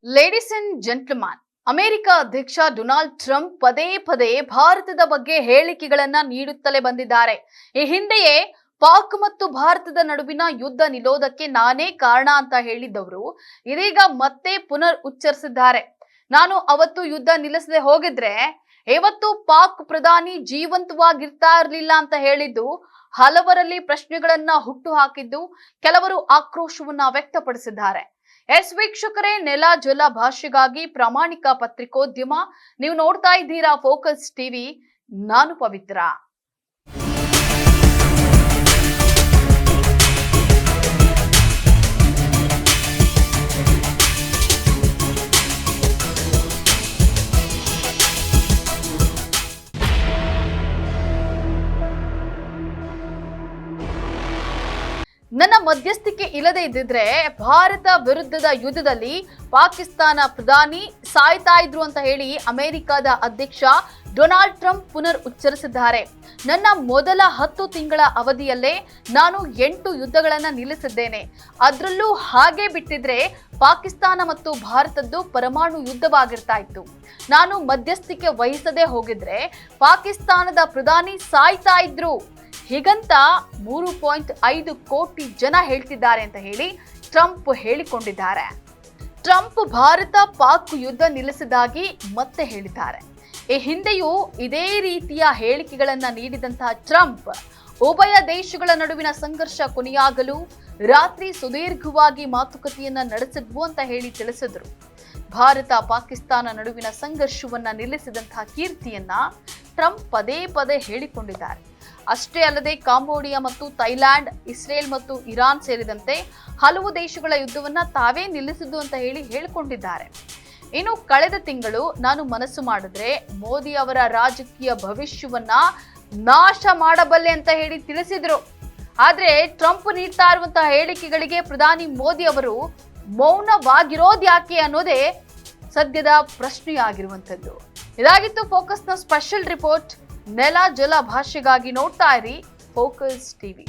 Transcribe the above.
Ladies and gentleman, America ಅಧ್ಯಕ್ಷ Donald Trump ಪದೇ ಪದೇ ಭಾರತದ ಬಗ್ಗೆ ಹೇಳಿಕೆಗಳನ್ನ ನೀಡುತ್ತಲೇ ಬಂದಿದ್ದಾರೆ. ಈ ಹಿಂದೆಯೇ ಪಾಕ್ ಮತ್ತು ಭಾರತದ ನಡುವಿನ ಯುದ್ಧ ನಿಲ್ಲೋದಕ್ಕೆ ನಾನೇ ಕಾರಣ ಅಂತ ಹೇಳಿದ್ದವರು ಇದೀಗ ಮತ್ತೆ ಪುನರ್ ಉಚ್ಚರಿಸಿದ್ದಾರೆ. ನಾನು ಅವತ್ತು ಯುದ್ಧ ನಿಲ್ಲಿಸದೆ ಹೋಗಿದ್ರೆ ಇವತ್ತು ಪಾಕ್ ಪ್ರಧಾನಿ ಜೀವಂತವಾಗಿರ್ತಾ ಇರಲಿಲ್ಲ ಅಂತ ಹೇಳಿದ್ದು ಹಲವರಲ್ಲಿ ಪ್ರಶ್ನೆಗಳನ್ನ ಹುಟ್ಟು ಹಾಕಿದ್ದು, ಕೆಲವರು ಆಕ್ರೋಶವನ್ನ ವ್ಯಕ್ತಪಡಿಸಿದ್ದಾರೆ. ಎಸ್ ವೀಕ್ಷಕರೇ, ನೆಲ ಜಲ ಭಾಷೆಗಾಗಿ ಪ್ರಾಮಾಣಿಕ ಪತ್ರಿಕೋದ್ಯಮ. ನೀವು ನೋಡ್ತಾ ಇದ್ದೀರಾ ಫೋಕಸ್ ಟಿವಿ. ನಾನು ಪವಿತ್ರ. ನನ್ನ ಮಧ್ಯಸ್ಥಿಕೆ ಇಲ್ಲದೆ ಇದ್ದಿದ್ರೆ ಭಾರತ ವಿರುದ್ಧದ ಯುದ್ಧದಲ್ಲಿ ಪಾಕಿಸ್ತಾನ ಪ್ರಧಾನಿ ಸಾಯ್ತಾ ಇದ್ರು ಅಂತ ಹೇಳಿ ಅಮೆರಿಕದ ಅಧ್ಯಕ್ಷ ಡೊನಾಲ್ಡ್ ಟ್ರಂಪ್ ಪುನರ್ ಉಚ್ಚರಿಸಿದ್ದಾರೆ. ನನ್ನ ಮೊದಲ 10 ತಿಂಗಳ ಅವಧಿಯಲ್ಲೇ ನಾನು 8 ಯುದ್ಧಗಳನ್ನ ನಿಲ್ಲಿಸಿದ್ದೇನೆ. ಅದರಲ್ಲೂ ಹಾಗೆ ಬಿಟ್ಟಿದ್ರೆ ಪಾಕಿಸ್ತಾನ ಮತ್ತು ಭಾರತದ್ದು ಪರಮಾಣು ಯುದ್ಧವಾಗಿರ್ತಾ ಇತ್ತು. ನಾನು ಮಧ್ಯಸ್ಥಿಕೆ ವಹಿಸದೆ ಹೋಗಿದ್ರೆ ಪಾಕಿಸ್ತಾನದ ಪ್ರಧಾನಿ ಸಾಯ್ತಾ ಇದ್ರು. ಹೀಗಂತ 3.5 ಕೋಟಿ ಜನ ಹೇಳ್ತಿದ್ದಾರೆ ಅಂತ ಹೇಳಿ ಟ್ರಂಪ್ ಹೇಳಿಕೊಂಡಿದ್ದಾರೆ. ಟ್ರಂಪ್ ಭಾರತ ಪಾಕ್ ಯುದ್ಧ ನಿಲ್ಲಿಸಿದಾಗಿ ಮತ್ತೆ ಹೇಳಿದ್ದಾರೆ. ಈ ಹಿಂದೆಯೂ ಇದೇ ರೀತಿಯ ಹೇಳಿಕೆಗಳನ್ನ ನೀಡಿದಂತಹ ಟ್ರಂಪ್ ಉಭಯ ದೇಶಗಳ ನಡುವಿನ ಸಂಘರ್ಷ ಕೊನೆಯಾಗಲು ರಾತ್ರಿ ಸುದೀರ್ಘವಾಗಿ ಮಾತುಕತೆಯನ್ನ ನಡೆಸಿದ್ವು ಅಂತ ಹೇಳಿ ತಿಳಿಸಿದ್ರು. ಭಾರತ ಪಾಕಿಸ್ತಾನ ನಡುವಿನ ಸಂಘರ್ಷವನ್ನ ನಿಲ್ಲಿಸಿದಂತಹ ಕೀರ್ತಿಯನ್ನ ಟ್ರಂಪ್ ಪದೇ ಪದೇ ಹೇಳಿಕೊಂಡಿದ್ದಾರೆ. ಅಷ್ಟೇ ಅಲ್ಲದೆ ಕಾಂಬೋಡಿಯಾ ಮತ್ತು ಥೈಲ್ಯಾಂಡ್, ಇಸ್ರೇಲ್ ಮತ್ತು ಇರಾನ್ ಸೇರಿದಂತೆ ಹಲವು ದೇಶಗಳ ಯುದ್ಧವನ್ನ ತಾವೇ ನಿಲ್ಲಿಸಿದ್ದು ಅಂತ ಹೇಳಿಕೊಂಡಿದ್ದಾರೆ. ಇನ್ನು ಕಳೆದ ತಿಂಗಳು ನಾನು ಮನಸ್ಸು ಮಾಡಿದ್ರೆ ಮೋದಿ ಅವರ ರಾಜಕೀಯ ಭವಿಷ್ಯವನ್ನ ನಾಶ ಮಾಡಬಲ್ಲೆ ಅಂತ ಹೇಳಿ ತಿಳಿಸಿದ್ರು. ಆದ್ರೆ ಟ್ರಂಪ್ ನೀಡ್ತಾ ಇರುವಂತಹ ಹೇಳಿಕೆಗಳಿಗೆ ಪ್ರಧಾನಿ ಮೋದಿ ಅವರು ಮೌನವಾಗಿರೋದು ಯಾಕೆ ಅನ್ನೋದೇ ಸದ್ಯದ ಪ್ರಶ್ನೆಯಾಗಿರುವಂತದ್ದು. ಇದಾಗಿತ್ತು ಫೋಕಸ್ನ ಸ್ಪೆಷಲ್ ರಿಪೋರ್ಟ್. ನೆಲ ಜಲ ಭಾಷೆಗಾಗಿ ನೋಡ್ತಾ ಇರಿ ಫೋಕಸ್ ಟಿವಿ.